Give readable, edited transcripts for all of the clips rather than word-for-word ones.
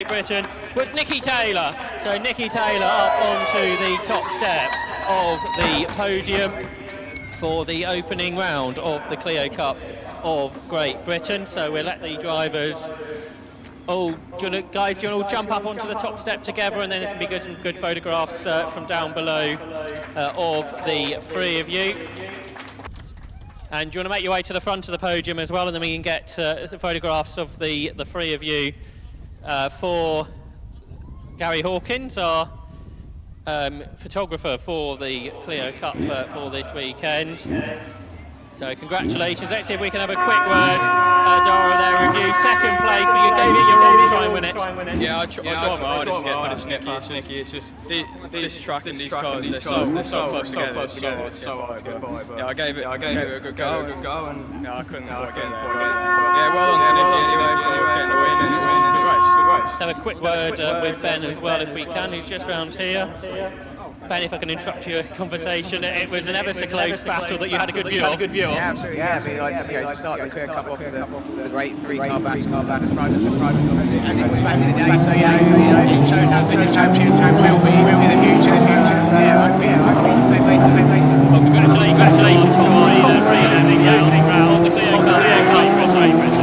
Britain was Nicky Taylor. So Nicky Taylor up onto the top step of the podium for the opening round of the Clio Cup of Great Britain. So we'll let the drivers all, do you want to all jump up onto the top step together, and then there's going to be good photographs from down below of the three of you. And do you want to make your way to the front of the podium as well, and then we can get photographs of the three of you. For Gary Hawkins, our photographer for the Clio Cup for this weekend. So congratulations. Let's see if we can have a quick word, Dara, there with you. Second place, but you gave it your all to try and win it. Yeah, I tried my hardest to get past Nicky. It's just this track and these cars, they're so close together. It's so hard to get by. But yeah, I gave it a good go. And yeah, I couldn't quite get there. Yeah, well done to Nicky anyway for getting the win. And it was a good race. Let's have a quick word with Ben as well, if we can, who's just round here. Ben, if I can interrupt your conversation, it was an ever so close battle that you had a good view of. Yeah, absolutely. Yeah, I mean, like to start the Clio Cup off with the great three-car battle at the front as it was back in the day. So it shows how good the championship will be in the future. So yeah, hopefully the same later. Well, congratulations to Tom Reed for ending the opening round of the Clio Cup of Great Britain.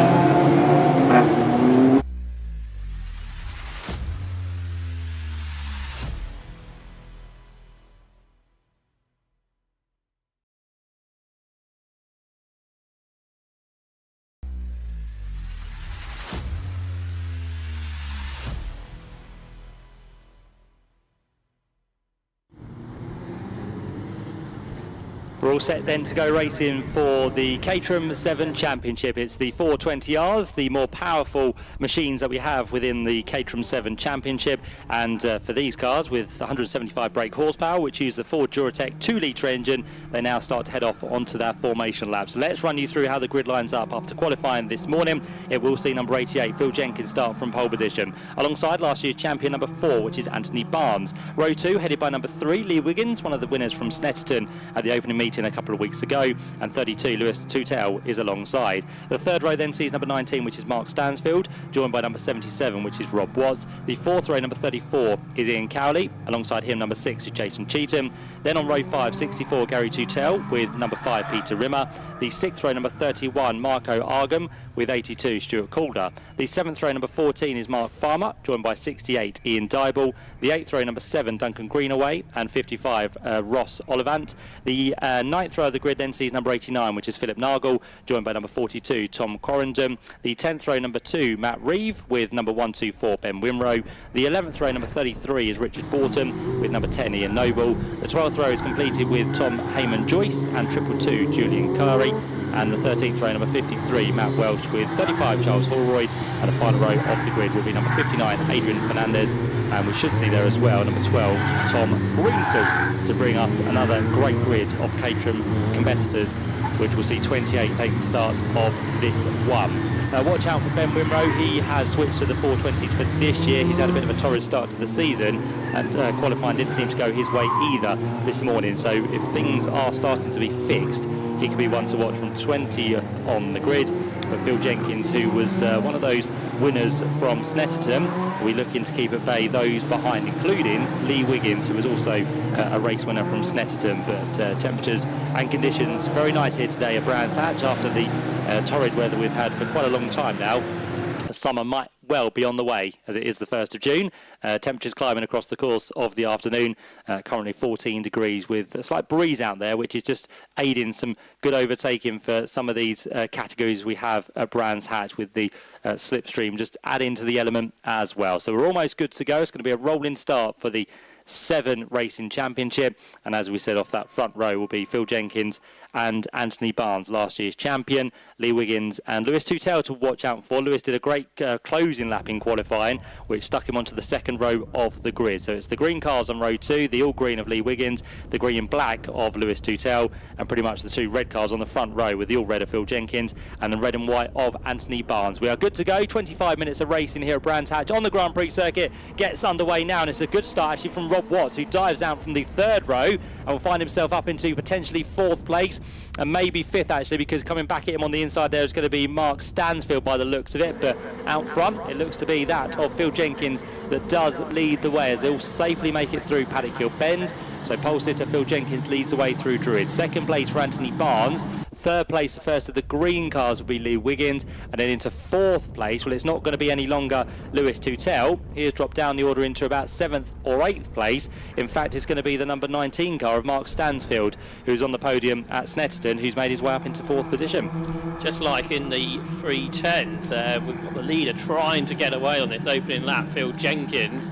We're all set then to go racing for the Caterham 7 Championship. It's the 420Rs, the more powerful machines that we have within the Caterham 7 Championship. And for these cars with 175 brake horsepower, which use the Ford Duratec 2-litre engine, they now start to head off onto their formation lap. So let's run you through how the grid lines up after qualifying this morning. It will see number 88, Phil Jenkins, start from pole position. Alongside last year's champion number 4, which is Anthony Barnes. Row 2 headed by number 3, Lee Wiggins, one of the winners from Snetterton at the opening meeting a couple of weeks ago, and 32 Lewis Tutel is alongside. The third row then sees number 19, which is Mark Stansfield, joined by number 77, which is Rob Watts. The fourth row, number 34, is Ian Cowley. Alongside him, number 6 is Jason Cheetham. Then on row 5, 64, Gary Tutel with number 5, Peter Rimmer. The sixth row, number 31, Marco Argam with 82, Stuart Calder. The seventh row, number 14, is Mark Farmer, joined by 68, Ian Dybel. The eighth row, number 7, Duncan Greenaway, and 55, Ross Olivant. The ninth row of the grid then sees number 89, which is Philip Nagel, joined by number 42, Tom Correndon. The 10th row, number 2, Matt Reeve, with number 124, Ben Wimrow. The 11th row, number 33, is Richard Borton, with number 10, Ian Noble. The 12th row is completed with Tom Heyman Joyce and 222, Julian Curry. And the 13th row, number 53, Matt Welsh, with 35, Charles Holroyd. And the final row of the grid will be number 59, Adrian Fernandez. And we should see there as well number 12, Tom Greensall, to bring us another great grid of Caterham competitors, which will see 28 take the start of this one. Watch out for Ben Wimrow. He has switched to the 420s for this year. He's had a bit of a torrid start to the season, and qualifying didn't seem to go his way either this morning. So if things are starting to be fixed, he could be one to watch from 20th on the grid. But Phil Jenkins, who was one of those winners from Snetterton, we're looking to keep at bay those behind, including Lee Wiggins, who was also a race winner from Snetterton. But temperatures and conditions very nice here today at Brands Hatch after the torrid weather we've had for quite a long time now. Summer might well be on the way, as it is the 1st of June. Temperatures climbing across the course of the afternoon. Currently 14 degrees with a slight breeze out there, which is just aiding some good overtaking for some of these categories we have at Brands Hatch, with the slipstream just adding to the element as well. So we're almost good to go. It's going to be a rolling start for the 7 Racing Championship, and as we said, off that front row will be Phil Jenkins and Anthony Barnes, last year's champion, Lee Wiggins and Lewis Tutel to watch out for. Lewis did a great closing lap in qualifying, which stuck him onto the second row of the grid. So it's the green cars on row 2, the all green of Lee Wiggins, the green and black of Lewis Tutel, and pretty much the 2 red cars on the front row with the all red of Phil Jenkins and the red and white of Anthony Barnes. We are good to go. 25 minutes of racing here at Brands Hatch on the Grand Prix circuit gets underway now, and it's a good start actually from Rob Watts, who dives out from the third row and will find himself up into potentially 4th place and maybe 5th actually, because coming back at him on the inside there is going to be Mark Stansfield by the looks of it. But out front it looks to be that of Phil Jenkins that does lead the way as they all safely make it through Paddock Hill Bend. So pole sitter Phil Jenkins leads the way through Druid. 2nd place for Anthony Barnes. 3rd place, the first of the green cars, will be Lee Wiggins. And then into 4th place, well, it's not going to be any longer Lewis Tutel. He has dropped down the order into about 7th or 8th place. In fact, it's going to be the number 19 car of Mark Stansfield, who's on the podium at Snetterton, who's made his way up into 4th position. Just like in the 310s, we've got the leader trying to get away on this opening lap, Phil Jenkins.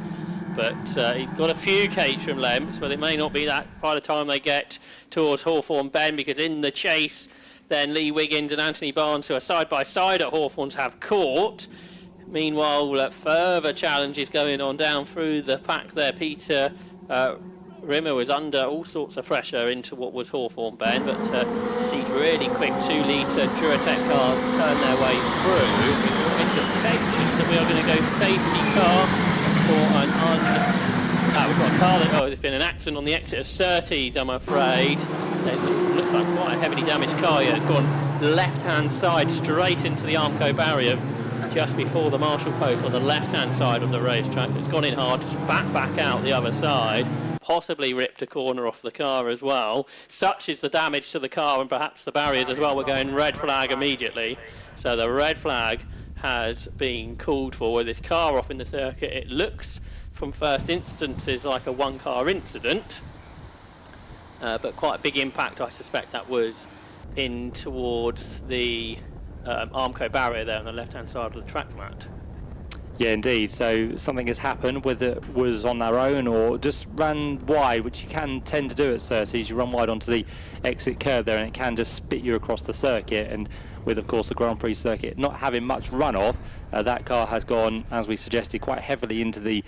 But he's got a few Caterham lamps, but it may not be that by the time they get towards Hawthorne Bend, because in the chase then Lee Wiggins and Anthony Barnes, who are side by side at Hawthorne's, have caught. Meanwhile, further challenges going on down through the pack there. Peter Rimmer was under all sorts of pressure into what was Hawthorne Bend, but these really quick 2-litre Duratec cars turn their way through. Indications that we are going to go safety car for an we've got a car that, there's been an accident on the exit of Surtees, I'm afraid. It looked like quite a heavily damaged car. Yeah, it's gone left-hand side straight into the Armco barrier just before the marshal post on the left-hand side of the racetrack. It's gone in hard, back out the other side, possibly ripped a corner off the car as well. Such is the damage to the car and perhaps the barriers as well. We're going red flag immediately. So the red flag has been called for with this car off in the circuit. It looks from first instances like a one-car incident, but quite a big impact. I suspect that was in towards the Armco barrier there on the left-hand side of the track mat. Yeah, indeed. So something has happened, whether it was on their own or just ran wide, which you can tend to do at Surtees. You run wide onto the exit curb there and it can just spit you across the circuit. And with, of course, the Grand Prix circuit not having much runoff, that car has gone, as we suggested, quite heavily into the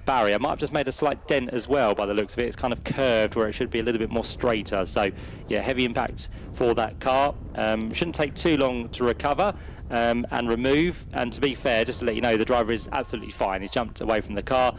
barrier. Might have just made a slight dent as well by the looks of it. It's kind of curved where it should be a little bit more straighter. So, yeah, heavy impact for that car. Shouldn't take too long to recover and remove. And to be fair, just to let you know, the driver is absolutely fine. He's jumped away from the car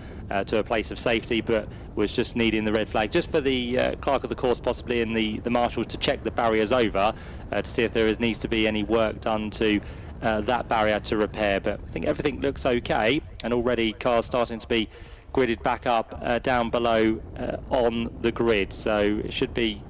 to a place of safety, but was just needing the red flag just for the clerk of the course, possibly, and the marshals to check the barriers over to see if there needs to be any work done to that barrier to repair. But I think everything looks okay, and already cars starting to be gridded back up down below on the grid. So it should be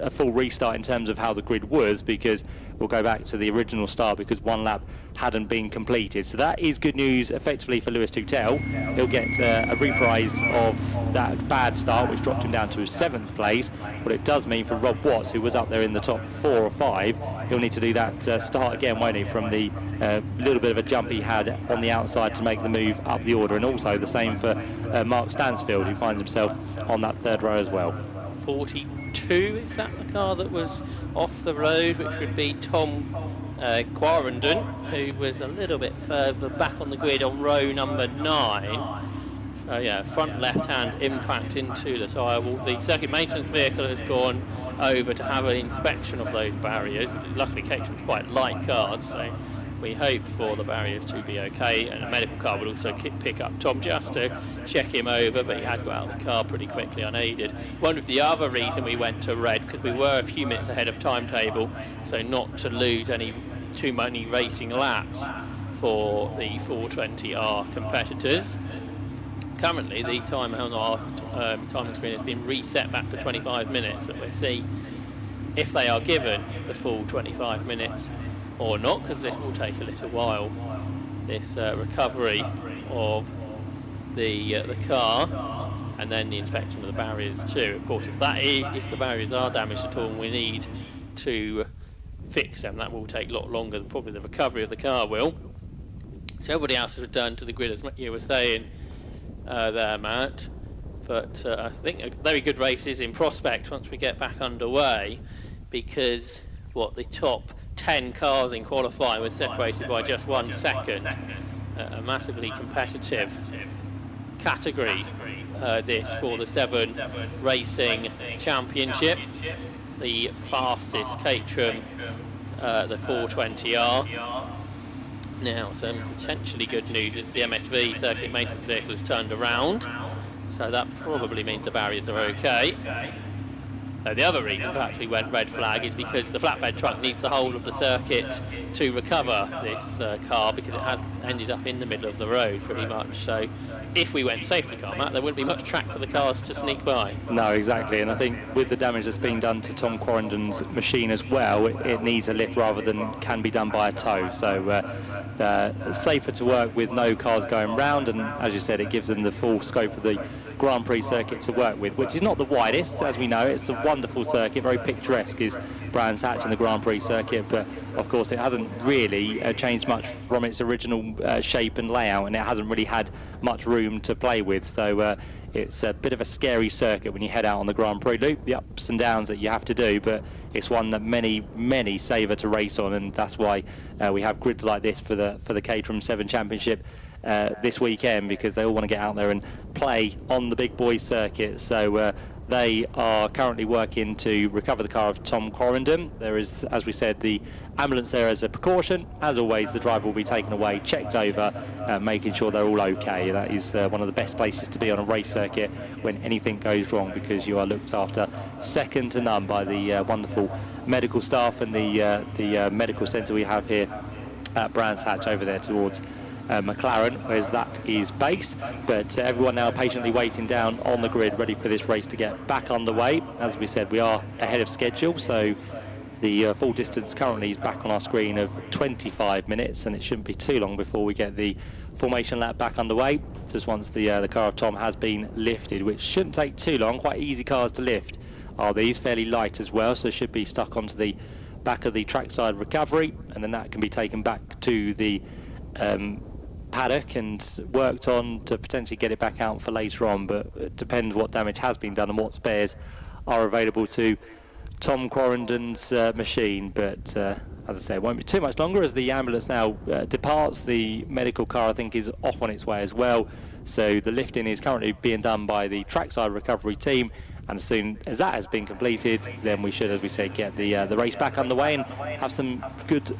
a full restart in terms of how the grid was, because we'll go back to the original start because one lap hadn't been completed. So that is good news effectively for Lewis Tutel. He'll get a reprise of that bad start which dropped him down to 7th place. What it does mean for Rob Watts, who was up there in the top 4 or 5, he'll need to do that start again, won't he, from the little bit of a jump he had on the outside to make the move up the order. And also the same for Mark Stansfield, who finds himself on that 3rd row as well. 42, is that the car that was off the road, which would be Tom Quarrenden, who was a little bit further back on the grid on row number 9. So yeah, front left-hand impact into the tyre wall. The circuit maintenance vehicle has gone over to have an inspection of those barriers. Luckily Caterham's quite light cars, so we hope for the barriers to be okay, and a medical car would also pick up Tom just to check him over, but he has got out of the car pretty quickly unaided. One of the other reason we went to red, because we were a few minutes ahead of timetable, so not to lose too many racing laps for the 420R competitors. Currently the time on our timing screen has been reset back to 25 minutes, but we'll see if they are given the full 25 minutes or not, because this will take a little while, this recovery of the car and then the inspection of the barriers too. Of course, if the barriers are damaged at all and we need to fix them, that will take a lot longer than probably the recovery of the car will. So everybody else has returned to the grid, as you were saying there, Matt. But I think a very good race is in prospect once we get back underway, because the top 10 cars in qualifying were separated by just 1 second. A massively competitive category this for the 7 Racing Championship. The fastest Caterham, the 420R. Now, some potentially good news is the MSV circuit maintenance vehicle has turned around. So that probably means the barriers are okay. The other reason perhaps we went red flag is because the flatbed truck needs the whole of the circuit to recover this car, because it has ended up in the middle of the road pretty much. So if we went safety car, Matt, there wouldn't be much track for the cars to sneak by. No, exactly, and I think with the damage that's being done to Tom Quarrenden's machine as well, it needs a lift rather than can be done by a tow. So safer to work with no cars going round, and as you said, it gives them the full scope of the Grand Prix circuit to work with, which is not the widest, as we know. It's a wonderful circuit, very picturesque is Brands Hatch in the Grand Prix circuit, but of course it hasn't really changed much from its original shape and layout, and it hasn't really had much room to play with. So it's a bit of a scary circuit when you head out on the Grand Prix loop, the ups and downs that you have to do, but it's one that many savour to race on, and that's why we have grids like this for the Caterham 7 Championship this weekend, because they all want to get out there and play on the big boy circuit. So they are currently working to recover the car of Tom Quarrenden. There is, as we said, the ambulance there as a precaution. As always, the driver will be taken away, checked over, making sure they're all okay. That is one of the best places to be on a race circuit when anything goes wrong, because you are looked after second to none by the wonderful medical staff and the medical centre we have here at Brands Hatch over there towards McLaren, whereas that is based. But everyone now patiently waiting down on the grid, ready for this race to get back underway. As we said, we are ahead of schedule, so the full distance currently is back on our screen of 25 minutes, and it shouldn't be too long before we get the formation lap back underway, just once the car of Tom has been lifted, which shouldn't take too long. Quite easy cars to lift are these, fairly light as well, so should be stuck onto the back of the trackside recovery, and then that can be taken back to the paddock and worked on to potentially get it back out for later on. But it depends what damage has been done and what spares are available to Tom Quarrenden's machine. But as I say, it won't be too much longer as the ambulance now departs. The medical car, I think, is off on its way as well, so the lifting is currently being done by the trackside recovery team, and as soon as that has been completed, then we should, as we say, get the race back underway and have some good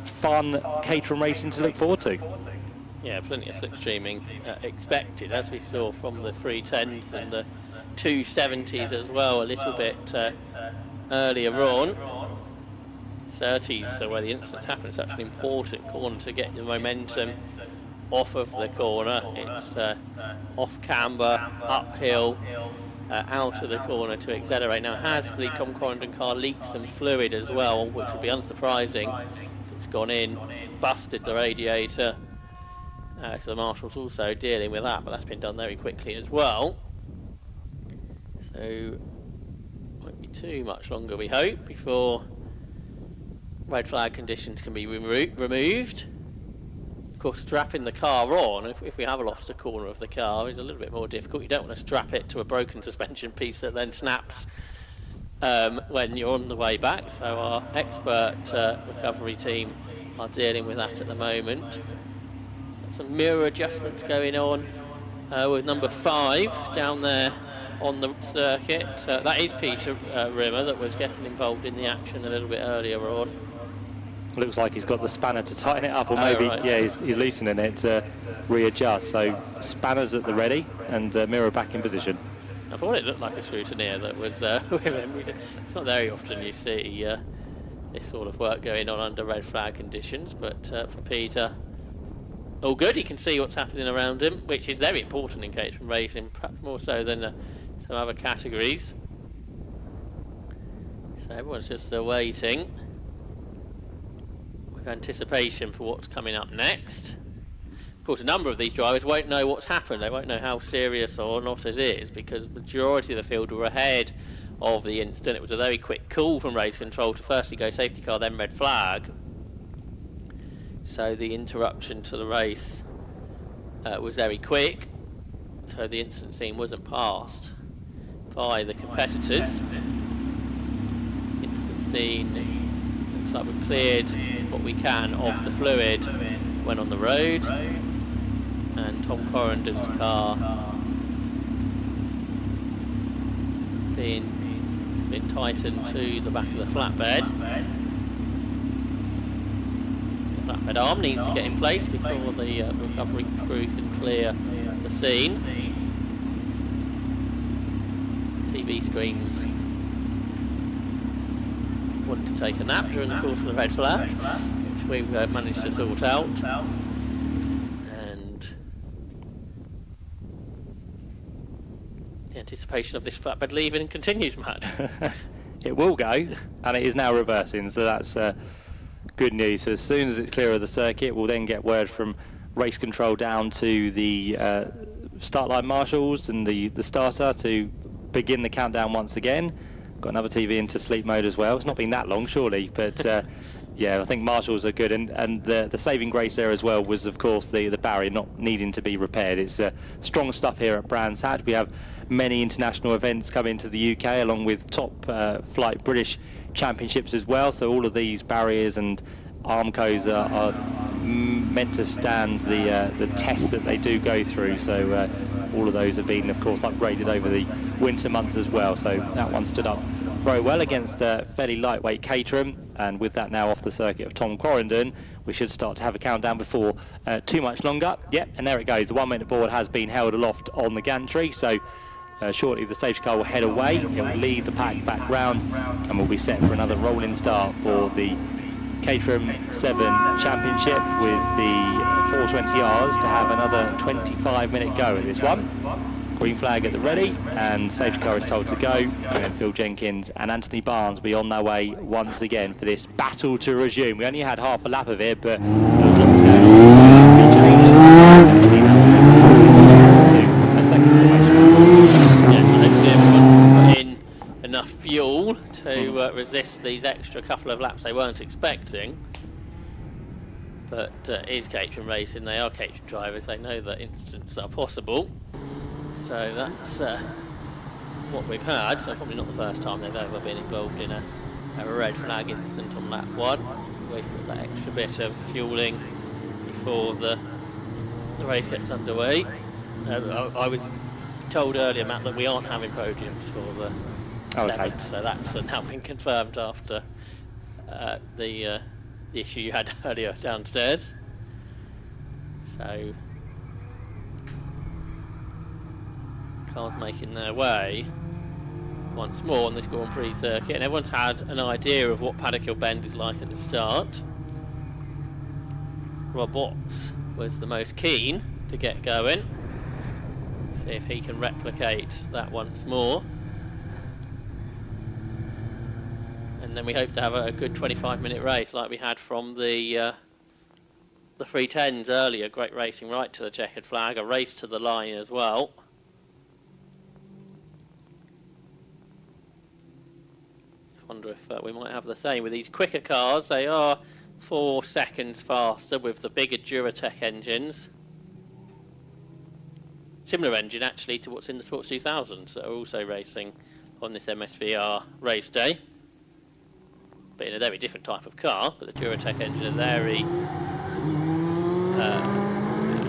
fun Caterham racing to look forward to. Yeah, plenty of slipstreaming expected, as we saw from the 310s and the 270s as well a little bit earlier on. 30s, so where the incident happened, it's actually an important corner to get the momentum off of the corner. It's off camber, uphill, out of the corner to accelerate. Now, has the Tom Quarrenden car leaked some fluid as well, which would be unsurprising. So it's gone in, busted the radiator. So the marshal's also dealing with that, but that's been done very quickly as well. So won't be too much longer, we hope, before red flag conditions can be removed. Of course, strapping the car on, if we have lost a corner of the car, is a little bit more difficult. You don't want to strap it to a broken suspension piece that then snaps when you're on the way back. So our expert recovery team are dealing with that at the moment. Some mirror adjustments going on with number 5 down there on the circuit. That is Peter Rimmer that was getting involved in the action a little bit earlier on. Looks like he's got the spanner to tighten it up, or maybe right. yeah, he's loosening it to readjust. So spanners at the ready and mirror back in position. I thought it looked like a scrutineer that was with him. It's not very often you see this sort of work going on under red flag conditions, but for Peter, all good. He can see what's happening around him, which is very important in Caterham racing, perhaps more so than some other categories. So everyone's just waiting with anticipation for what's coming up next. Of course, a number of these drivers won't know what's happened. They won't know how serious or not it is, because the majority of the field were ahead of the incident. It was a very quick call from race control to firstly go safety car, then red flag. So the interruption to the race was very quick, so the incident scene wasn't passed by the competitors. Incident scene looks like we've cleared what we can of the fluid when on the road, and Tom Quarrenden's car being tightened to the back of the flatbed. Flatbed arm needs to get in place before the recovery crew can clear the scene. TV screens wanted to take a nap during the course of the red flag, which we've managed to sort out. And the anticipation of this flatbed leaving continues, Matt. It will go, and it is now reversing, so that's good news. So as soon as it's clear of the circuit, we'll then get word from race control down to the start line marshals and the starter to begin the countdown once again. Got another TV into sleep mode as well. It's not been that long, surely, but yeah, I think marshals are good, and the saving grace there as well was, of course, the barrier not needing to be repaired. It's strong stuff here at Brands Hatch. We have many international events coming to the UK, along with top flight British championships as well. So all of these barriers and Armcos are meant to stand the tests that they do go through. So all of those have been, of course, upgraded over the winter months as well. So that one stood up very well against fairly lightweight Caterham, and with that now off the circuit of Tom Quarrendon, we should start to have a countdown before too much longer. Yep, and there it goes. The 1 minute board has been held aloft on the gantry, so shortly the safety car will head away. It will lead the pack back round, and we'll be set for another rolling start for the Caterham 7 Championship, with the 420Rs to have another 25-minute go at this one. Green flag at the ready, and safety car is told to go, and then Phil Jenkins and Anthony Barnes will be on their way once again for this battle to resume. We only had half a lap of it, but there was lots going on. It's been changed. See that to a second formation. Yeah, so hopefully everyone's put in enough fuel to resist these extra couple of laps they weren't expecting. But it is Caterham racing, they are Caterham drivers, they know that incidents are possible. So that's what we've had. So probably not the first time they've ever been involved in a red flag incident on lap one. So we've got that extra bit of fueling before the race gets underway. I was told earlier, Matt, that we aren't having podiums for the seventh, so that's now been confirmed after the issue you had earlier downstairs. So cars making their way once more on this Grand Prix circuit, and everyone's had an idea of what Paddock Hill Bend is like at the start. Rob Watts was the most keen to get going. See if he can replicate that once more. And then we hope to have a good 25-minute race like we had from the 310s earlier. Great racing right to the checkered flag, a race to the line as well. Wonder if we might have the same with these quicker cars. They are 4 seconds faster with the bigger Duratec engines. Similar engine actually to what's in the Sports 2000, so also racing on this MSVR race day. But in a very different type of car, but the Duratec engine, a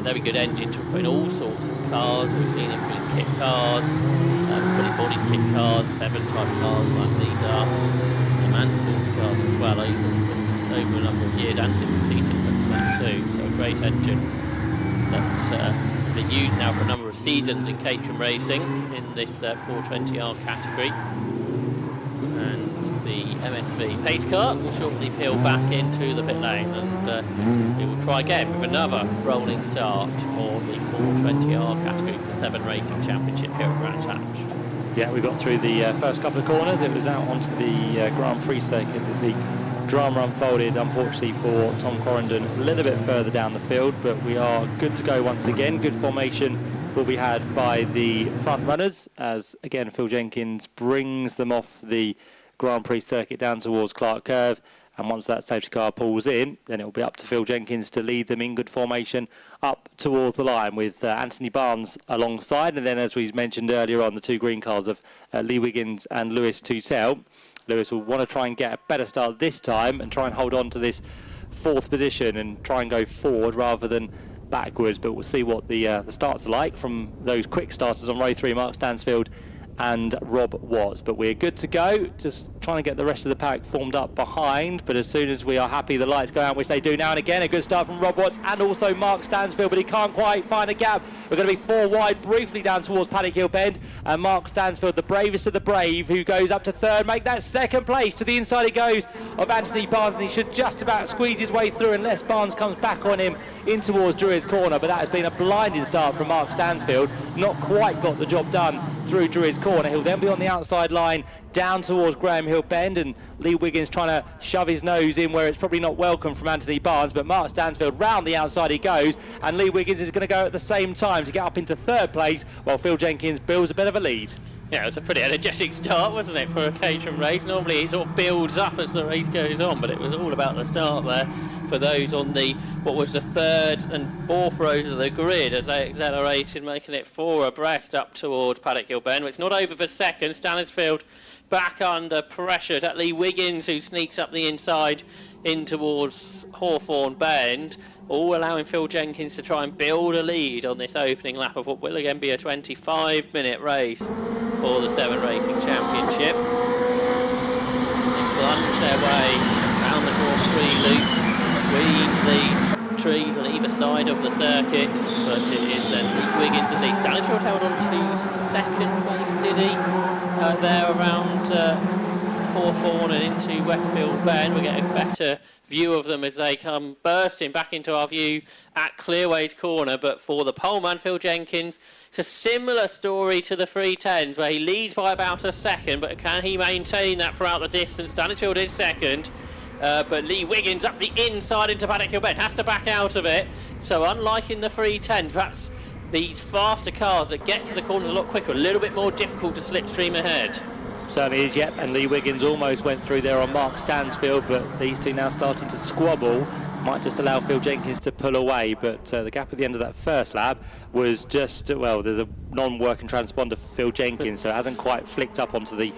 very good engine to put in all sorts of cars. We've seen it in kit cars, fully bodied kit cars, 7 type cars like these are, and sports cars as well, over a number of years, and single seaters but that too. So a great engine that's been used now for a number of seasons in Caterham racing in this 420R category. And the MSV pace car will shortly peel back into the pit lane, and we will try again with another rolling start for the 420R category for the 7 Racing Championship here at Brands Hatch. Yeah, we got through the first couple of corners. It was out onto the Grand Prix circuit that the drama unfolded, unfortunately for Tom Quarrendon, a little bit further down the field, but we are good to go once again. Good formation will be had by the front runners, as again Phil Jenkins brings them off the Grand Prix circuit down towards Clark Curve, and once that safety car pulls in, then it will be up to Phil Jenkins to lead them in good formation up towards the line, with Anthony Barnes alongside, and then as we mentioned earlier on, the 2 green cars of Lee Wiggins and Lewis Tuttle. Lewis will want to try and get a better start this time and try and hold on to this 4th position and try and go forward rather than backwards, but we'll see what the starts are like from those quick starters on row 3, Mark Stansfield and Rob Watts. But we're good to go, just trying to get the rest of the pack formed up behind. But as soon as we are happy, the lights go out, which they do now and again. A good start from Rob Watts and also Mark Stansfield, but he can't quite find a gap. We're going to be 4 wide briefly down towards Paddock Hill Bend, and Mark Stansfield, the bravest of the brave, who goes up to third, make that second place. To the inside he goes of Anthony Barnes, and he should just about squeeze his way through unless Barnes comes back on him in towards Druids Corner. But that has been a blinding start from Mark Stansfield, not quite got the job done through Druids Corner. He'll then be on the outside line down towards Graham Hill Bend, and Lee Wiggins trying to shove his nose in where it's probably not welcome from Anthony Barnes. But Mark Stansfield round the outside he goes, and Lee Wiggins is going to go at the same time to get up into third place, while Phil Jenkins builds a bit of a lead. Yeah, it was a pretty energetic start, wasn't it, for a Caterham race? Normally it sort of builds up as the race goes on, but it was all about the start there for those on what was the third and fourth rows of the grid as they accelerated, making it 4 abreast up towards Paddock Hill Bend. It's not over for second. Stansfield back under pressure. That Lee Wiggins, who sneaks up the inside in towards Hawthorne Bend, all allowing Phil Jenkins to try and build a lead on this opening lap of what will again be a 25-minute race for the 7 Racing Championship. They plunge their way around the Grand Prix loop between the trees on either side of the circuit, but it is then Lee Wiggins at lead. Stansfield held on to second place, did he? There around Hawthorne and into Westfield Bend. We get a better view of them as they come bursting back into our view at Clearways Corner. But for the poleman Phil Jenkins, it's a similar story to the 310s where he leads by about a second, but can he maintain that throughout the distance? Stansfield is second. But Lee Wiggins up the inside into Paddock Hill Bend has to back out of it. So unlike in the 310s, perhaps these faster cars that get to the corners a lot quicker, a little bit more difficult to slipstream ahead. Certainly is, yep, and Lee Wiggins almost went through there on Mark Stansfield, but these two now starting to squabble. Might just allow Phil Jenkins to pull away, but the gap at the end of that first lap was just, well, there's a non-working transponder for Phil Jenkins, so it hasn't quite flicked up onto the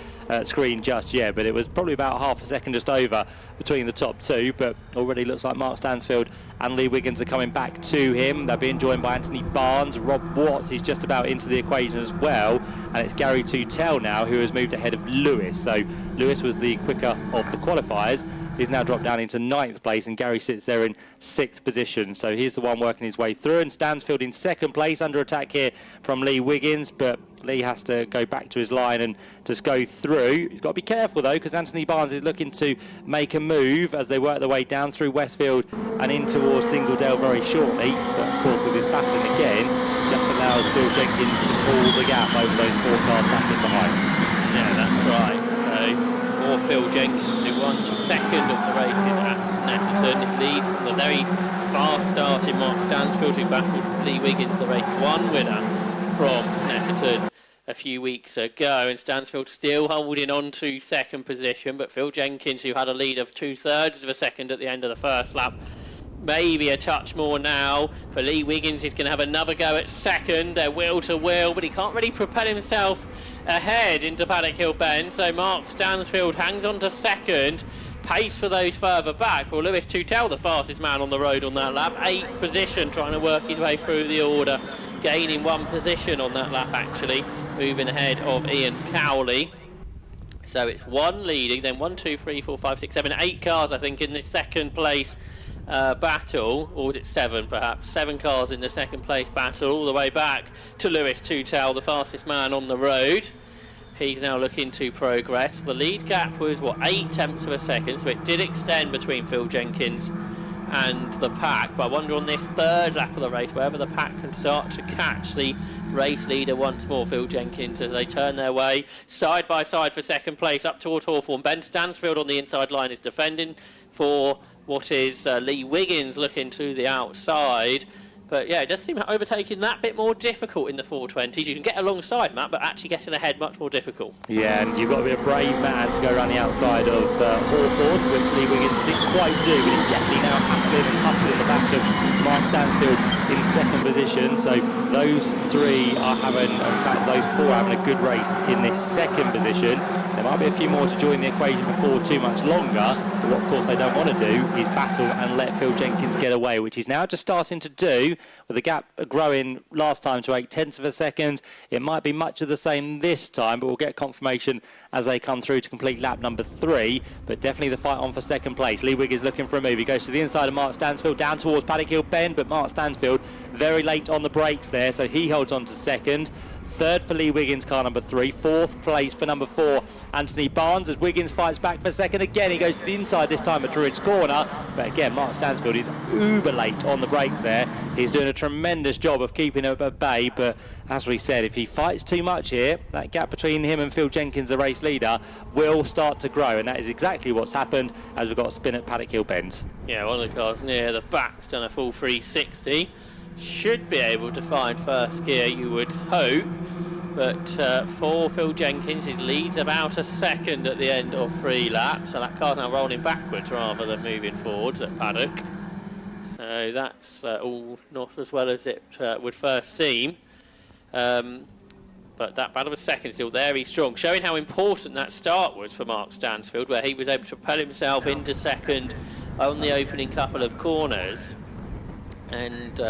screen just yet, but it was probably about half a second just over between the top two. But already looks like Mark Stansfield and Lee Wiggins are coming back to him. They're being joined by Anthony Barnes. Rob Watts, he's just about into the equation as well, and it's Gary Tuttle now who has moved ahead of Lewis. So Lewis was the quicker of the qualifiers. He's now dropped down into 9th place, and Gary sits there in 6th position. So he's the one working his way through, and Stansfield in 2nd place, under attack here from Lee Wiggins, but Lee has to go back to his line and just go through. He's got to be careful though, because Anthony Barnes is looking to make a move as they work their way down through Westfield and in towards Dingledale very shortly. But of course with his battling again, just allows Phil Jenkins to pull the gap over those 4 cars back in behind. Yeah, that's right. So for Phil Jenkins, who won the second of the races at Snetterton, it leads from the very fast start in Mark Stansfield, who battled Lee Wiggins, the race 1 winner from Snetterton a few weeks ago, and Stansfield still holding on to 2nd position, but Phil Jenkins, who had a lead of 2/3 of a second at the end of the first lap, maybe a touch more now. For Lee Wiggins, he's going to have another go at 2nd. They're wheel to wheel, but he can't really propel himself ahead into Paddock Hill Bend, so Mark Stansfield hangs on to 2nd. Pace for those further back. Well, Lewis Tuttle, the fastest man on the road on that lap, 8th position, trying to work his way through the order, gaining 1 position on that lap actually, moving ahead of Ian Cowley. So it's 1 leading, then 1, 2, 3, 4, 5, 6, 7, 8 cars I think in this 2nd place battle, or was it 7 perhaps? 7 cars in the 2nd place battle, all the way back to Lewis Tuttle, the fastest man on the road. He's now looking to progress. The lead gap was, 8/10 of a second, so it did extend between Phil Jenkins and the pack. But I wonder on this 3rd lap of the race, whether the pack can start to catch the race leader once more, Phil Jenkins, as they turn their way side by side for 2nd place up towards Hawthorne Bend. Stansfield on the inside line is defending for what is Lee Wiggins looking to the outside. But yeah, it does seem overtaking that bit more difficult in the 420s. You can get alongside Matt, but actually getting ahead much more difficult. Yeah, and you've got to be a brave man to go around the outside of Hawthorne, which Lee Wiggins didn't quite do, but he's definitely now hustling the back of Mark Stansfield in 2nd position. So those 3 are having, in fact those 4 are having a good race in this 2nd position. There might be a few more to join the equation before too much longer, but what of course they don't want to do is battle and let Phil Jenkins get away, which he's now just starting to do, with the gap growing last time to 0.8 of a second. It might be much of the same this time, but we'll get confirmation as they come through to complete lap number 3, but definitely the fight on for second place. Lee Wiggins looking for a move. He goes to the inside of Mark Stansfield, down towards Paddock Hill Bend, but Mark Stansfield very late on the brakes there, so he holds on to second. Third for Lee Wiggins, car number 3. Fourth place for number 4, Anthony Barnes, as Wiggins fights back for second. Again, he goes to the inside this time at Druids Corner, but again, Mark Stansfield is uber late on the brakes there. He's doing a tremendous job of keeping it at bay, but as we said, if he fights too much here, that gap between him and Phil Jenkins, the race leader, will start to grow, and that is exactly what's happened as we've got a spin at Paddock Hill Bend. Yeah, one of the cars near the back's done a full 360. Should be able to find first gear, you would hope, but for Phil Jenkins, his lead's about a second at the end of 3 laps, so that car's now rolling backwards rather than moving forwards at Paddock. So that's all not as well as it would first seem. But that battle of second is still very strong, showing how important that start was for Mark Stansfield, where he was able to propel himself into second on the opening couple of corners. And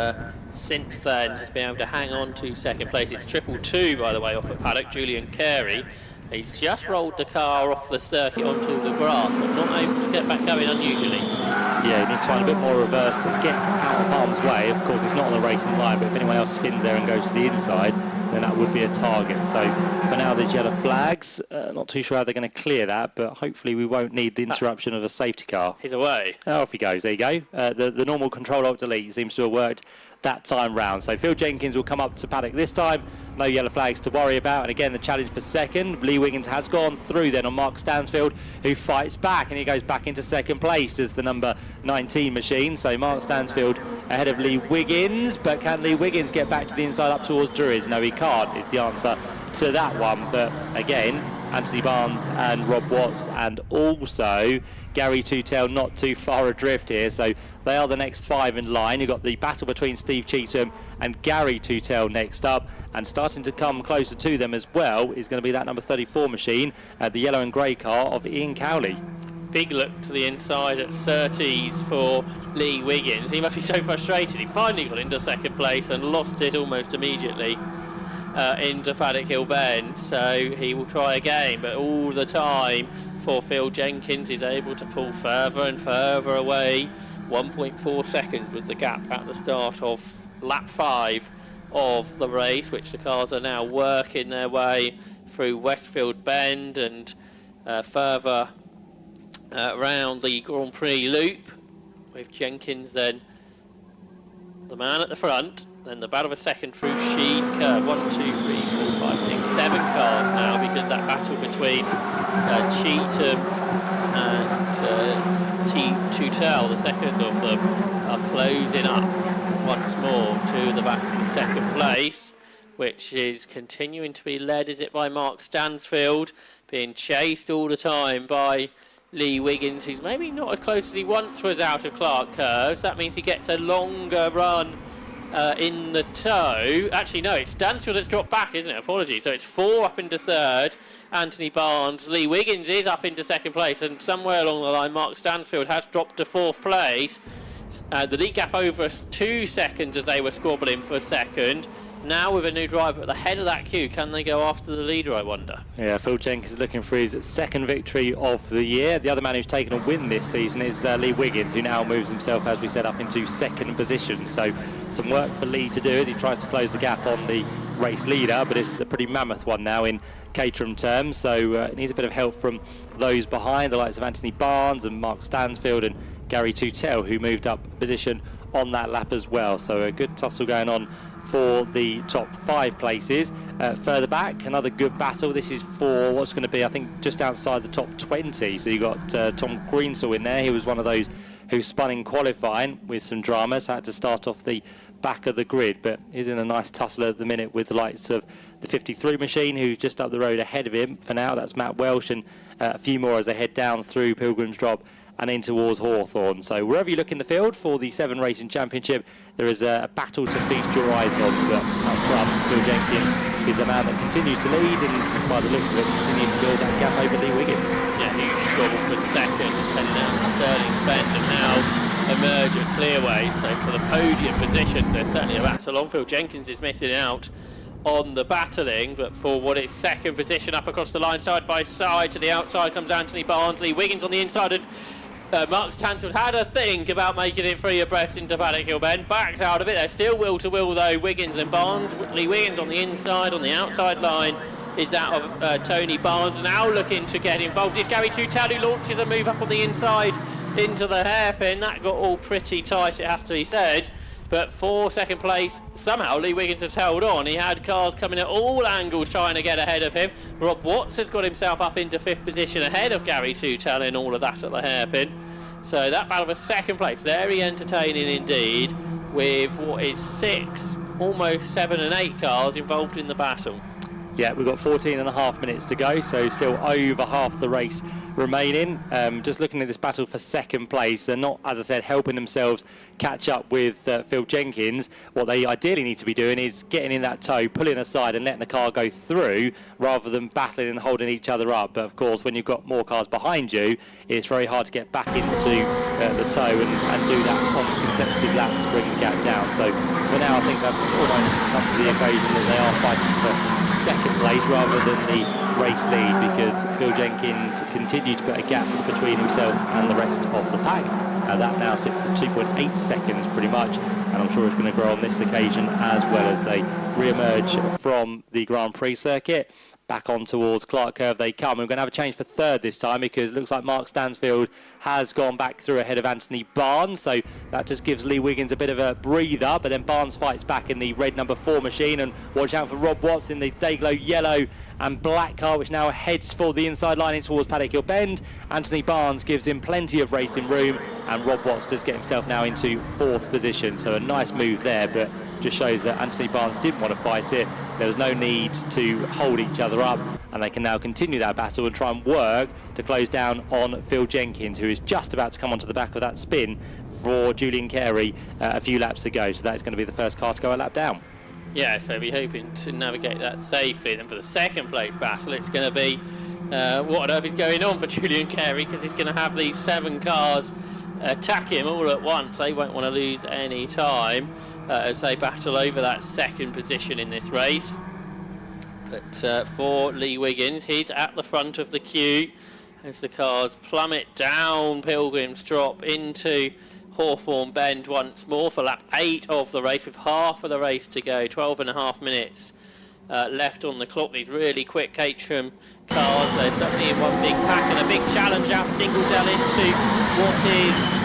since then has been able to hang on to second place. It's 222, by the way, off at Paddock. Julian Carey, he's just rolled the car off the circuit onto the grass, but not able to get back going unusually. Yeah, he needs to find a bit more reverse to get out of harm's way. Of course, he's not on the racing line, but if anyone else spins there and goes to the inside, then that would be a target. So for now, there's yellow flags. Not too sure how they're going to clear that, but hopefully we won't need the interruption of a safety car. He's away. Oh, off he goes. There you go. The normal Control-Alt-Delete seems to have worked that time round. So Phil Jenkins will come up to Paddock this time. No yellow flags to worry about. And again, the challenge for second. Lee Wiggins has gone through then on Mark Stansfield, who fights back, and he goes back into second place as the number 19 machine. So Mark Stansfield ahead of Lee Wiggins, but can Lee Wiggins get back to the inside up towards Druids? No, he can't, is the answer to that one. But again, Anthony Barnes and Rob Watts, and also Gary Tutel not too far adrift here, so they are the next 5 in line. You've got the battle between Steve Cheetham and Gary Tutel next up, and starting to come closer to them as well is going to be that number 34 machine, the yellow and grey car of Ian Cowley. Big look to the inside at Surtees for Lee Wiggins. He must be so frustrated. He finally got into second place and lost it almost immediately into Paddock Hill Bend, so he will try again, but all the time for Phil Jenkins is able to pull further and further away. 1.4 seconds was the gap at the start of lap 5 of the race, which the cars are now working their way through Westfield Bend and further around the Grand Prix loop, with Jenkins then the man at the front. Then the battle of a second through Sheen Curve. 1, 2, 3, 4, 5, 6, 7 cars now, because that battle between Cheetham and Tutel, the second of them, are closing up once more to the battle for second place, which is continuing to be led, is it, by Mark Stansfield, being chased all the time by Lee Wiggins, who's maybe not as close as he once was out of Clark Curves. That means he gets a longer run in the tow. Actually, no, it's Stansfield that's dropped back, isn't it? Apologies. So it's 4 up into third. Anthony Barnes. Lee Wiggins is up into second place, and somewhere along the line, Mark Stansfield has dropped to 4th place. The lead gap over 2 seconds as they were squabbling for second. Now with a new driver at the head of that queue, can they go after the leader, I wonder? Yeah, Phil Jenkins is looking for his second victory of the year. The other man who's taken a win this season is Lee Wiggins, who now moves himself, as we said, up into second position. So some work for Lee to do as he tries to close the gap on the race leader, but it's a pretty mammoth one now in Caterham terms, so it needs a bit of help from those behind, the likes of Anthony Barnes and Mark Stansfield and Gary Tutel, who moved up position on that lap as well. So a good tussle going on for the top 5 places. Further back, another good battle. This is for what's going to be, I think, just outside the top 20. So you've got Tom Greensall in there. He was one of those who spun in qualifying with some drama, so had to start off the back of the grid, but he's in a nice tussle at the minute with the likes of the 53 machine, who's just up the road ahead of him for now. That's Matt Welsh, and a few more as they head down through Pilgrim's Drop and in towards Hawthorn. So wherever you look in the field for the 7 Racing Championship, there is a battle to feast your eyes on. But up front, Phil Jenkins is the man that continues to lead, and by the look of it, continues to build that gap over Lee Wiggins. Yeah, huge struggle for second, heading out to Sterling Bend, and now emerge at Clearway. So for the podium positions, there's certainly a battle on. Phil Jenkins is missing out on the battling, but for what is second position, up across the line, side by side, to the outside comes Anthony Barnes. Lee Wiggins on the inside, and Mark Stansfield had a think about making it free abreast into Paddock Hill Bend, backed out of it. They're still will to will though, Wiggins and Barnes. Lee Wiggins on the inside, on the outside line is that of Tony Barnes, now looking to get involved. It's Gary Tutel who launches a move up on the inside into the hairpin. That got all pretty tight, it has to be said. But for second place, somehow Lee Wiggins has held on. He had cars coming at all angles trying to get ahead of him. Rob Watts has got himself up into 5th position ahead of Gary Tutel in all of that at the hairpin. So that battle for second place, very entertaining indeed, with what is 6, almost 7 and 8 cars involved in the battle. Yeah, we've got 14.5 minutes to go, so still over half the race remaining. Just looking at this battle for second place, they're not, as I said, helping themselves catch up with Phil Jenkins. What they ideally need to be doing is getting in that toe, pulling aside and letting the car go through, rather than battling and holding each other up. But of course, when you've got more cars behind you, it's very hard to get back into the toe and do that on consecutive laps to bring the gap down. So for now, I think they've almost come to the occasion that they are fighting for second place rather than the race lead, because Phil Jenkins continued to put a gap between himself and the rest of the pack. That now sits at 2.8 seconds pretty much, and I'm sure it's going to grow on this occasion as well as they re-emerge from the Grand Prix circuit. Back on towards Clark Curve they come. We're going to have a change for third this time, because it looks like Mark Stansfield has gone back through ahead of Anthony Barnes, so that just gives Lee Wiggins a bit of a breather. But then Barnes fights back in the red number 4 machine, and watch out for Rob Watts in the Dayglow yellow and black car, which now heads for the inside line in towards Paddock Hill Bend. Anthony Barnes gives him plenty of racing room, and Rob Watts does get himself now into 4th position. So a nice move there, but just shows that Anthony Barnes didn't want to fight it. There was no need to hold each other up, and they can now continue that battle and try and work to close down on Phil Jenkins, who is just about to come onto the back of that spin for Julian Carey a few laps to go. So that is going to be the first car to go a lap down. Yeah, so we're hoping to navigate that safely. And for the second place battle, it's going to be what on earth is going on for Julian Carey, because he's going to have these 7 cars attack him all at once. They won't want to lose any time as they battle over that second position in this race. But for Lee Wiggins, he's at the front of the queue as the cars plummet down Pilgrim's Drop into Hawthorn Bend once more for lap 8 of the race, with half of the race to go. 12.5 minutes left on the clock. These really quick Caterham cars, they're certainly in one big pack, and a big challenge out of Dingledell into what is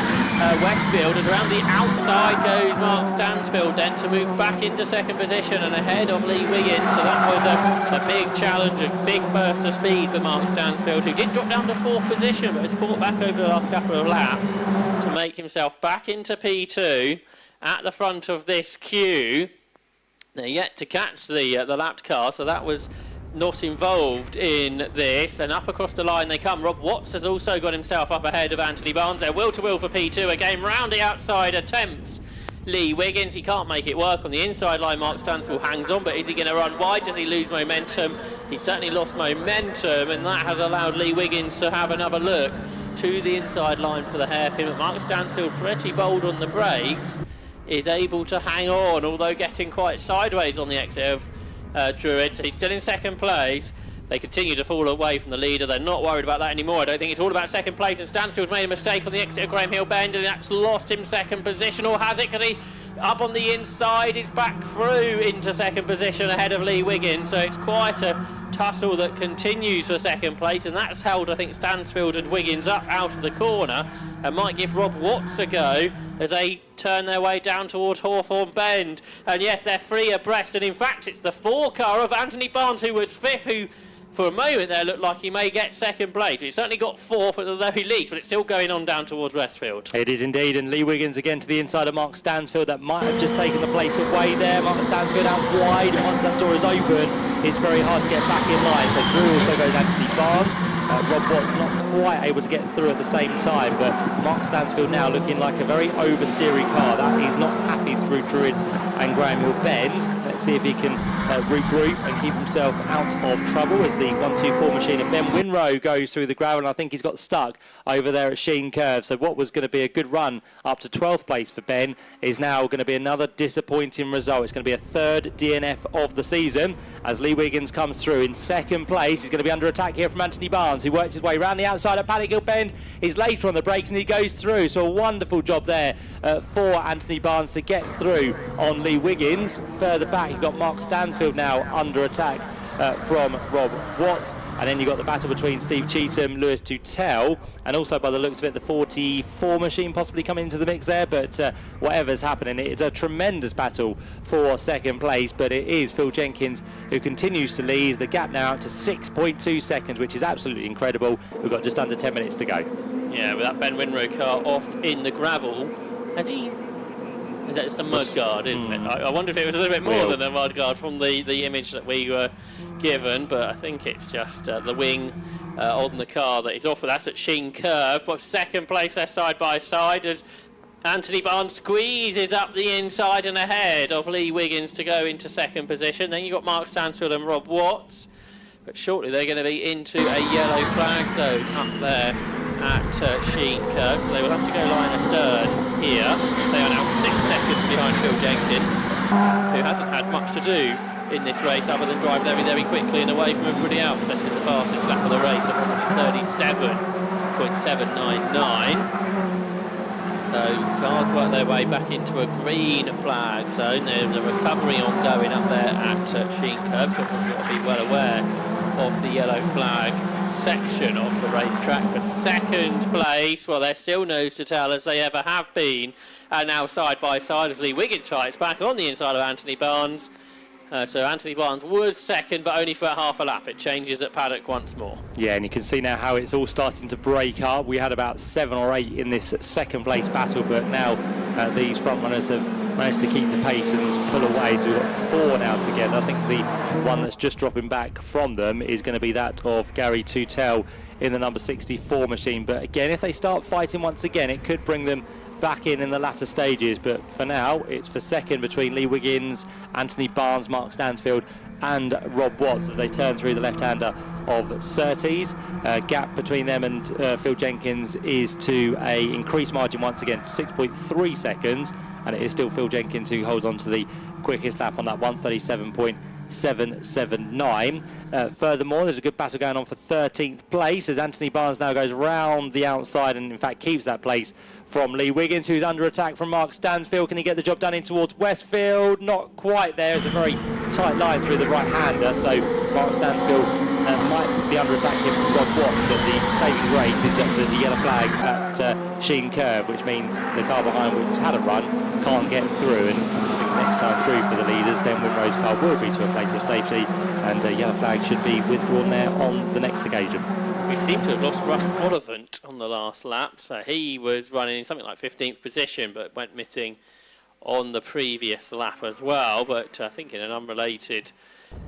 Westfield, as around the outside goes Mark Stansfield then to move back into second position and ahead of Lee Wiggins. So that was a big challenge, a big burst of speed for Mark Stansfield, who did drop down to 4th position but has fought back over the last couple of laps to make himself back into P2 at the front of this queue. They're yet to catch the lapped car, so that was not involved in this, and up across the line they come. Rob Watts has also got himself up ahead of Anthony Barnes. They're will to will for P2 again. Round the outside attempts Lee Wiggins. He can't make it work on the inside line. Mark Stansfield hangs on, but is he going to run wide? Does he lose momentum? He certainly lost momentum, and that has allowed Lee Wiggins to have another look to the inside line for the hairpin. But Mark Stansfield, pretty bold on the brakes, is able to hang on, although getting quite sideways on the exit of Druid. So he's still in second place. They continue to fall away from the leader. They're not worried about that anymore. I don't think it's all about second place, and Stansfield made a mistake on the exit of Graham Hill Bend, and that's lost him second position. Or has it? Because he up on the inside is back through into second position ahead of Lee Wiggins. So it's quite a tussle that continues for second place, and that's held, I think, Stansfield and Wiggins up out of the corner, and might give Rob Watts a go as they turn their way down towards Hawthorn Bend. And yes, they're free abreast, and in fact it's the 4 car of Anthony Barnes, who was 5th, who for a moment there looked like he may get second place. He's certainly got 4th at the very least, but it's still going on down towards Westfield. It is indeed, and Lee Wiggins again to the inside of Mark Stansfield. That might have just taken the place away there. Mark Stansfield out wide, and once that door is open, it's very hard to get back in line. So through also goes Anthony Barnes. Rob Watts not quite able to get through at the same time, but Mark Stansfield now looking like a very oversteery car. That he's not happy through Druids and Graham Hill Bend. Let's see if he can regroup and keep himself out of trouble as the 1-2-4 machine of Ben Winrow goes through the gravel, and I think he's got stuck over there at Sheen Curve. So what was going to be a good run up to 12th place for Ben is now going to be another disappointing result. It's going to be a third DNF of the season as Lee Wiggins comes through in second place. He's going to be under attack here from Anthony Barnes, who works his way around the outside at Paddock Hill Bend. He's later on the brakes and he goes through. So a wonderful job there for Anthony Barnes to get through on Lee Wiggins. Further back, you've got Mark Stansfield now under attack from Rob Watts, and then you've got the battle between Steve Cheetham, Lewis Tutel, and also by the looks of it the 44 machine possibly coming into the mix there, but whatever's happening, it's a tremendous battle for second place, but it is Phil Jenkins who continues to lead. The gap now out to 6.2 seconds, which is absolutely incredible. We've got just under 10 minutes to go. Yeah, with that Ben Winrow car off in the gravel, it's a mud guard, isn't it? I wonder if it was a little bit more than a mud guard from the image that we were given, but I think it's just the wing on the car that is off with. That's at Sheen Curve, but second place there side by side as Anthony Barnes squeezes up the inside and ahead of Lee Wiggins to go into second position. Then you've got Mark Stansfield and Rob Watts, but shortly they're going to be into a yellow flag zone up there at Sheen Curve, so they will have to go line astern here. They are now 6 seconds behind Phil Jenkins, who hasn't had much to do in this race other than drive very, very quickly and away from everybody else, setting the fastest lap of the race at 37.799. So cars work their way back into a green flag zone. There's a recovery ongoing up there at Sheen Curve, so you've got to be well aware of the yellow flag section of the racetrack. For second place, well, they're still nose to tail as they ever have been, and now side by side as Lee Wiggins fights back on the inside of Anthony Barnes. So Anthony Barnes was second, but only for half a lap. It changes at Paddock once more. Yeah, and you can see now how it's all starting to break up. We had about 7 or 8 in this second place battle, but now these front runners have managed to keep the pace and pull away. So we've got 4 now together. I think the one that's just dropping back from them is going to be that of Gary Tutel in the number 64 machine. But again, if they start fighting once again, it could bring them back in the latter stages, but for now it's for second between Lee Wiggins, Anthony Barnes, Mark Stansfield and Rob Watts as they turn through the left-hander of Surtees. Gap between them and Phil Jenkins is to a increased margin once again, 6.3 seconds, and it is still Phil Jenkins who holds on to the quickest lap on that 1:37.779. Furthermore, there's a good battle going on for 13th place as Anthony Barnes now goes round the outside and in fact keeps that place from Lee Wiggins, who's under attack from Mark Stansfield. Can he get the job done in towards Westfield? Not quite there. It's a very tight line through the right-hander, so Mark Stansfield might be under attack here from Rob Watts, but the saving grace is that there's a yellow flag at Sheen Curve, which means the car behind, which had a run, can't get through, and I think next time through for the leaders, Ben Winrow's car will be to a place of safety, and a yellow flag should be withdrawn there on the next occasion. We seem to have lost Russ Oliphant on the last lap, so he was running in something like 15th position but went missing on the previous lap as well, but I think in an unrelated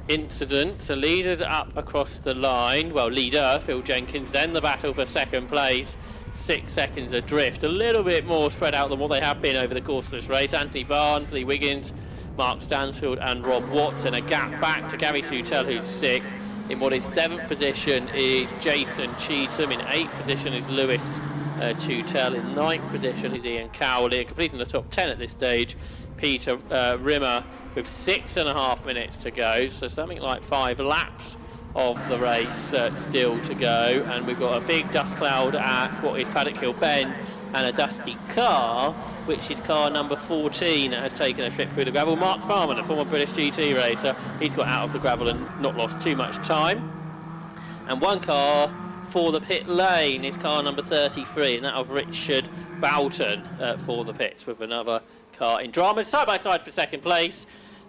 incident. So leaders up across the line, well, leader Phil Jenkins, then the battle for second place, 6 seconds adrift, a little bit more spread out than what they have been over the course of this race. Anthony Barnes, Lee Wiggins, Mark Stansfield and Rob Watts, and a gap back to Gary Tutel, who's 6th. In what is 7th position is Jason Cheetham. In 8th position is Lewis Tutel. In 9th position is Ian Cowley. And completing the top 10 at this stage, Peter Rimmer with 6.5 minutes to go. So something like 5 laps of the race still to go. And we've got a big dust cloud at what is Paddock Hill Bend and a dusty car, which is car number 14 that has taken a trip through the gravel. Mark Farman, a former British GT racer, he's got out of the gravel and not lost too much time. And one car for the pit lane is car number 33, and that of Richard Boughton for the pits, with another car in drama. Side by side for second place.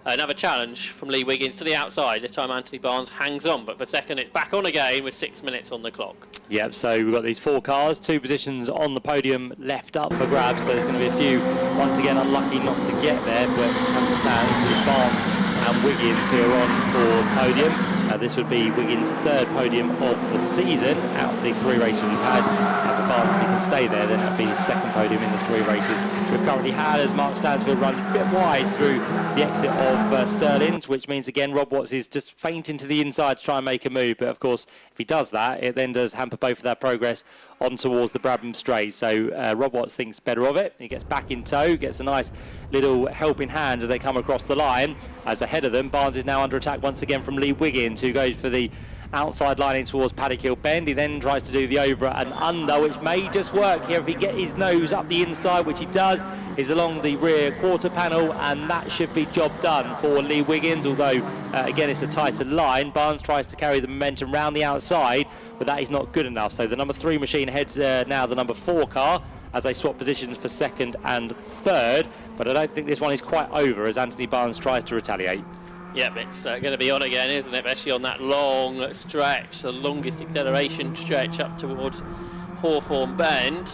Another challenge from Lee Wiggins to the outside. This time Anthony Barnes hangs on, but for second it's back on again with 6 minutes on the clock. Yep, so we've got these 4 cars, 2 positions on the podium left up for grabs, so there's going to be a few, once again, unlucky not to get there, but as it stands, it's Barnes and Wiggins who are on for podium. This would be Wiggins' third podium of the season out of the 3 races we've had. For Barnes, if he can stay there, then that'd be his second podium in the 3 races we've currently had, as Mark Stansfield run a bit wide through the exit of Stirling's, which means again Rob Watts is just feinting to the inside to try and make a move. But of course, if he does that, it then does hamper both of their progress on towards the Brabham Straight. So Rob Watts thinks better of it. He gets back in tow, gets a nice little helping hand as they come across the line. As ahead of them, Barnes is now under attack once again from Lee Wiggins, who goes for the outside line in towards Paddock Hill Bend. He then tries to do the over and under, which may just work here if he gets his nose up the inside, which he does. Is along the rear quarter panel, and that should be job done for Lee Wiggins, although again it's a tighter line. Barnes tries to carry the momentum round the outside, but that is not good enough. So the number 3 machine heads now the number 4 car as they swap positions for second and third, but I don't think this one is quite over as Anthony Barnes tries to retaliate. Yep, it's going to be on again, isn't it? Especially on that long stretch, the longest acceleration stretch up towards Hawthorne Bend,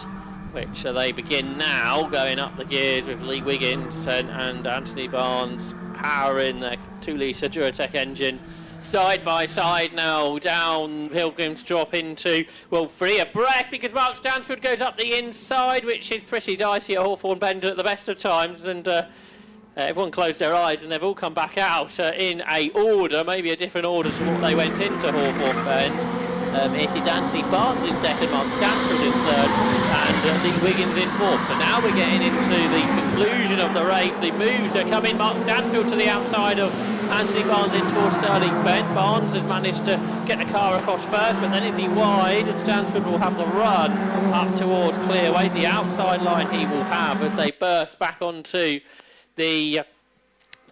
which they begin now, going up the gears with Lee Wiggins and Anthony Barnes powering their 2-litre Duratec engine side by side now down Pilgrim's Drop into, well, 3 abreast, because Mark Stansfield goes up the inside, which is pretty dicey at Hawthorne Bend at the best of times, and everyone closed their eyes and they've all come back out in a order, maybe a different order to what they went into Hawthorne Bend. It is Anthony Barnes in second, Mark Stansfield in third, and Lee Wiggins in fourth. So now we're getting into the conclusion of the race. The moves are coming. Mark Stansfield to the outside of Anthony Barnes in towards Stirling's Bend. Barnes has managed to get the car across first, but then is he wide, and Stansfield will have the run up towards Clearways. The outside line he will have as they burst back onto the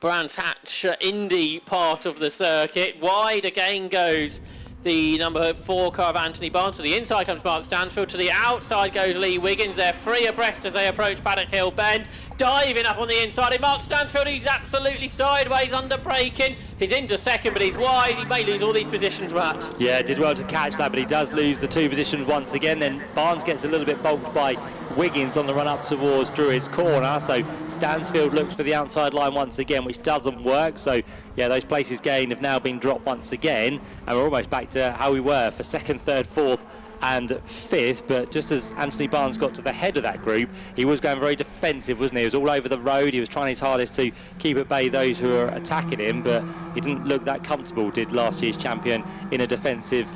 Brands Hatch Indy part of the circuit. Wide again goes the number 4 car of Anthony Barnes. To the inside comes Mark Stansfield. To the outside goes Lee Wiggins. They're 3 abreast as they approach Paddock Hill Bend. Diving up on the inside. And Mark Stansfield, he's absolutely sideways, under braking. He's into second, but he's wide. He may lose all these positions, Matt. Yeah, did well to catch that, but he does lose the 2 positions once again. Then Barnes gets a little bit bulked by Wiggins on the run up towards Druid's corner. So Stansfield looks for the outside line once again, which doesn't work. So yeah, those places gained have now been dropped once again, and we're almost back to how we were for second, third, fourth and 5th. But just as Anthony Barnes got to the head of that group, he was going very defensive, wasn't he? He was all over the road. He was trying his hardest to keep at bay those who were attacking him, but he didn't look that comfortable, did last year's champion, in a defensive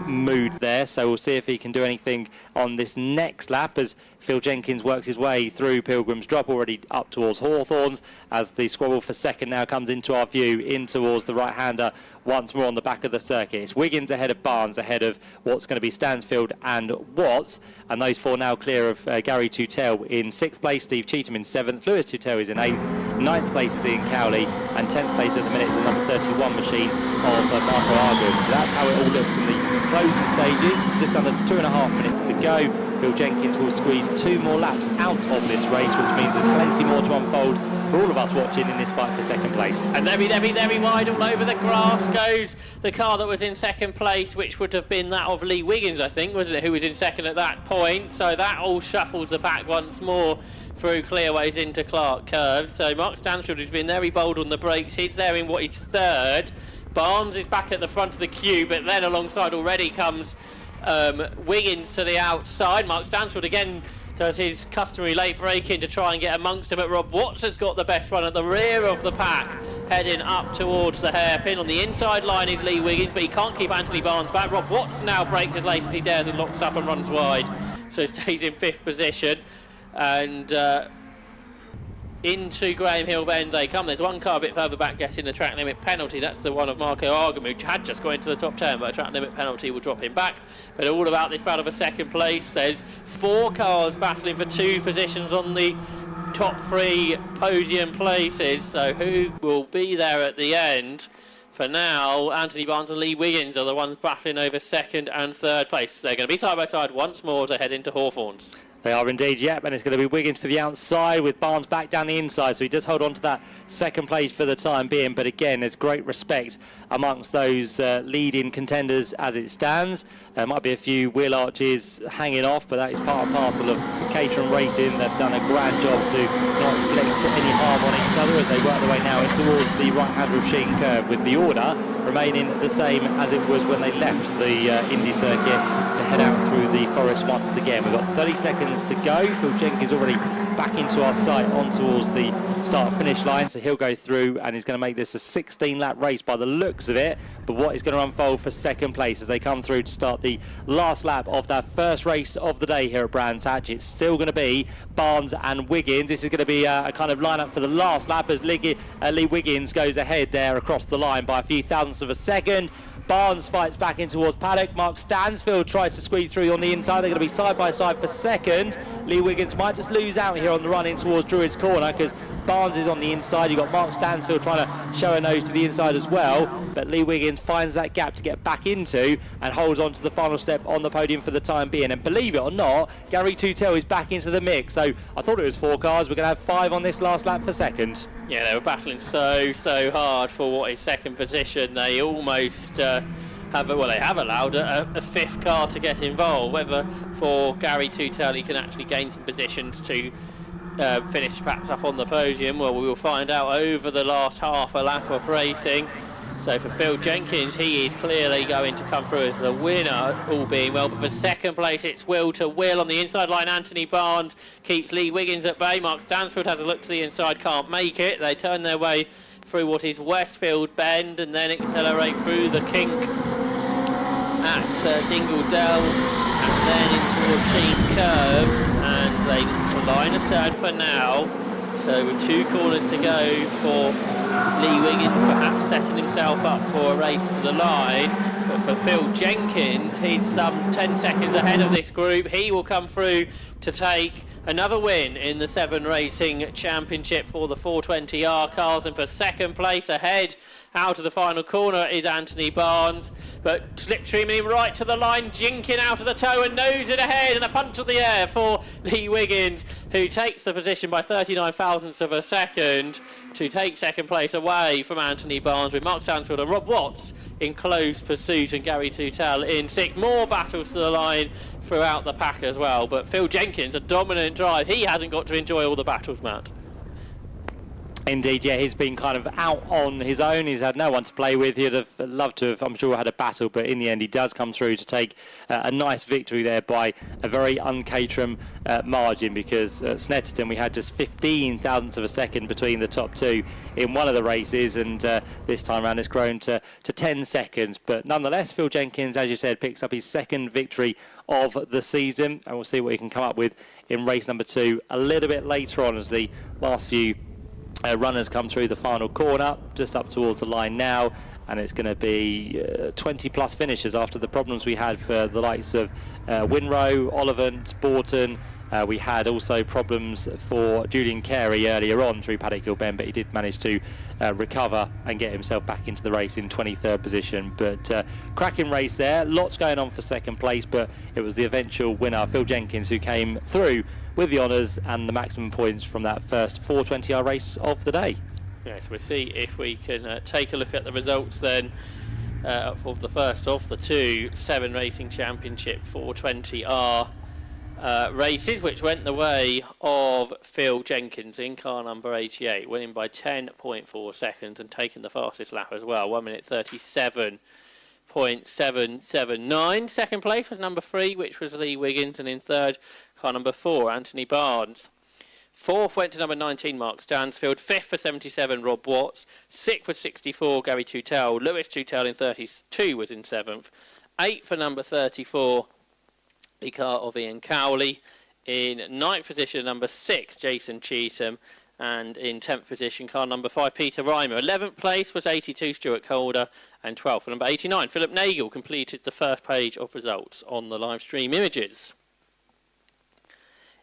mood there. So we'll see if he can do anything on this next lap as Phil Jenkins works his way through Pilgrim's Drop, already up towards Hawthorns, as the squabble for second now comes into our view, in towards the right-hander once more on the back of the circuit. It's Wiggins ahead of Barnes, ahead of what's going to be Stansfield and Watts, and those 4 now clear of Gary Tutell in 6th place, Steve Cheetham in 7th, Lewis Tutell is in 8th, 9th place is Ian Cowley, and 10th place at the minute is the number 31 machine of Marco Argum. So that's how it all looks in the closing stages. Just under 2.5 minutes to go. Phil Jenkins will squeeze 2 more laps out of this race, which means there's plenty more to unfold for all of us watching in this fight for second place. And very wide all over the grass goes the car that was in second place, which would have been that of Lee Wiggins, I think, wasn't it, who was in second at that point. So that all shuffles the pack once more through Clearways into Clark Curve. So Mark Stansfield has been very bold on the brakes. He's there in what is third. Barnes is back at the front of the queue, but then alongside already comes Wiggins to the outside. Mark Stansfield again does his customary late braking to try and get amongst them, but Rob Watts has got the best run at the rear of the pack, heading up towards the hairpin. On the inside line is Lee Wiggins, but he can't keep Anthony Barnes back. Rob Watts now brakes as late as he dares and locks up and runs wide, so stays in 5th position. And into Graham Hill Bend they come. There's one car a bit further back getting the track limit penalty. That's the one of Marco Argum, who had just gone into the top 10, but a track limit penalty will drop him back. But all about this battle for second place. There's 4 cars battling for 2 positions on the top 3 podium places. So who will be there at the end? For now, Anthony Barnes and Lee Wiggins are the ones battling over second and third place. They're going to be side by side once more to head into Hawthorns. They are indeed, yep, and it's going to be Wiggins for the outside with Barnes back down the inside, so he does hold on to that second place for the time being. But again, there's great respect amongst those leading contenders as it stands. There might be a few wheel arches hanging off, but that is part and parcel of Caterham racing. They've done a grand job to not inflict any harm on each other as they work their way now towards the right-hand Roisin curve, with the order remaining the same as it was when they left the Indy circuit to head out through the forest once again. We've got 30 seconds to go. Phil Jenkins already back into our sight on towards the start-finish line, so he'll go through and he's going to make this a 16-lap race by the looks of it. But what is going to unfold for second place as they come through to start the last lap of that first race of the day here at Brands Hatch? It's still going to be Barnes and Wiggins. This is going to be a kind of lineup for the last lap as Lee Wiggins goes ahead there across the line by a few thousandths of a second. Barnes fights back in towards paddock. Mark Stansfield tries to squeeze through on the inside. They're going to be side by side for second. Lee Wiggins might just lose out here on the run in towards Druids Corner because Barnes is on the inside. You've got Mark Stansfield trying to show a nose to the inside as well. But Lee Wiggins finds that gap to get back into and holds on to the final step on the podium for the time being. And believe it or not, Gary Tutel is back into the mix. So I thought it was 4 cars. We're going to have 5 on this last lap for second. Yeah, they were battling so hard for what is second position. They almost they have allowed a 5th car to get involved. Whether for Gary Tutel he can actually gain some positions to finish perhaps up on the podium, well, we will find out over the last half a lap of racing. So for Phil Jenkins, he is clearly going to come through as the winner, all being well. But for second place, it's Will to Will on the inside line. Anthony Barnes keeps Lee Wiggins at bay. Mark Stansfield has a look to the inside, can't make it. They turn their way through what is Westfield Bend and then accelerate through the kink at Dingle Dell and then into Roisin Curve. And they line astern for now. So with 2 corners to go for Lee Wiggins, perhaps setting himself up for a race to the line. But for Phil Jenkins, he's some 10 seconds ahead of this group. He will come through to take another win in the 7 Racing Championship for the 420R cars. And for second place ahead, out of the final corner, is Anthony Barnes. But slipstreaming him right to the line, jinking out of the toe and nosing ahead, and a punch of the air for Lee Wiggins, who takes the position by 39 thousandths of a second to take second place away from Anthony Barnes, with Mark Stansfield and Rob Watts in close pursuit and Gary Tutel in 6th. More battles to the line throughout the pack as well. But Phil Jenkins, a dominant drive. He hasn't got to enjoy all the battles, Matt. Indeed, yeah, he's been kind of out on his own. He's had no one to play with. He'd have loved to have, I'm sure, had a battle, but in the end he does come through to take a nice victory there by a very un-Caterham margin, because at Snetterton we had just 15 thousandths of a second between the top 2 in one of the races, and this time around it's grown to 10 seconds. But nonetheless, Phil Jenkins, as you said, picks up his 2nd victory of the season, and we'll see what he can come up with in race number 2 a little bit later on as the last few runners come through the final corner, just up towards the line now, and it's going to be 20 plus finishes after the problems we had for the likes of Winrow, Ollivant, Borton. We had also problems for Julian Carey earlier on through Paddock Hill Bend, but he did manage to recover and get himself back into the race in 23rd position. But cracking race there, lots going on for second place, but it was the eventual winner, Phil Jenkins, who came through with the honours and the maximum points from that first 420R race of the day. Yeah, so we'll see if we can take a look at the results then of the first of the 2 7 Racing Championship 420R races, which went the way of Phil Jenkins in car number 88, winning by 10.4 seconds and taking the fastest lap as well, 1 minute 37.779. Second place was number 3, which was Lee Wiggins, and in third, car number 4, Anthony Barnes. 4th went to number 19, Mark Stansfield. 5th for 77, Rob Watts. 6th for 64, Gary Tutel. Lewis Tutel in 32 was in 7th. 8th for number 34, the car of Ian Cowley. In 9th position, number 6, Jason Cheetham. And in 10th position, car number 5, Peter Reimer. 11th place was 82, Stuart Calder. And 12th for number 89, Philip Nagel, completed the first page of results on the live stream images.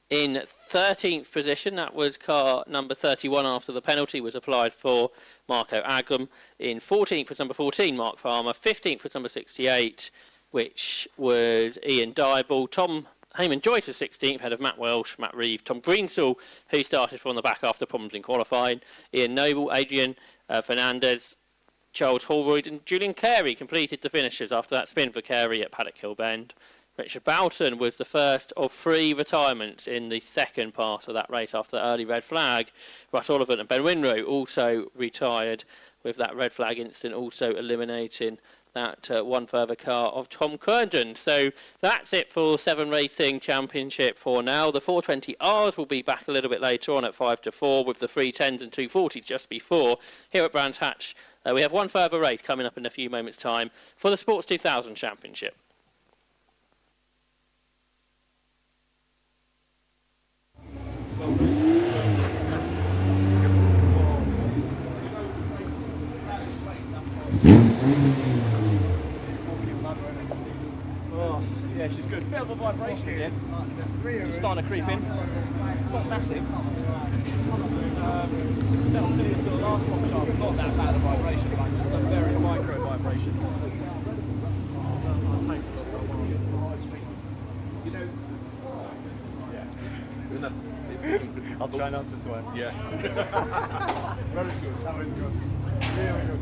In 13th position, that was car number 31 after the penalty was applied for Marco Aglum. In 14th was number 14, Mark Farmer. 15th was number 68, which was Ian Dyball. Tom Heyman Joyce was 16th, ahead of Matt Welsh, Matt Reeve, Tom Greensall, who started from the back after problems in qualifying. Ian Noble, Adrian Fernandez, Charles Holroyd and Julian Carey completed the finishes after that spin for Carey at Paddock Hill Bend. Richard Boughton was the first of 3 retirements in the second part of that race after the early red flag. Russ Oliphant and Ben Winrow also retired with that red flag incident, also eliminating that one further car of Tom Kerndon. So that's it for 7 Racing Championship for now. The 420Rs will be back a little bit later on at 5 to 4 with the 310s and 240s just before. Here at Brands Hatch, we have one further race coming up in a few moments' time for the Sports 2000 Championship. Yeah, she's good. Bit of a vibration again. She's starting to creep in. Not massive. Felt silly as the last pop shot. Not that bad a vibration, like just a very micro vibration. I'll try not to sweat. Yeah. Very good. That was good. Really good.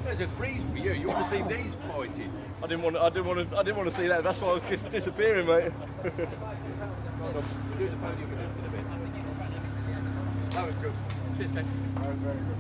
There's a breeze for you. You want to see these fighting? I didn't want to see that. That's why I was just disappearing, mate. We'll do the podium in a bit. That was good. Cheers, Ken. That was very good.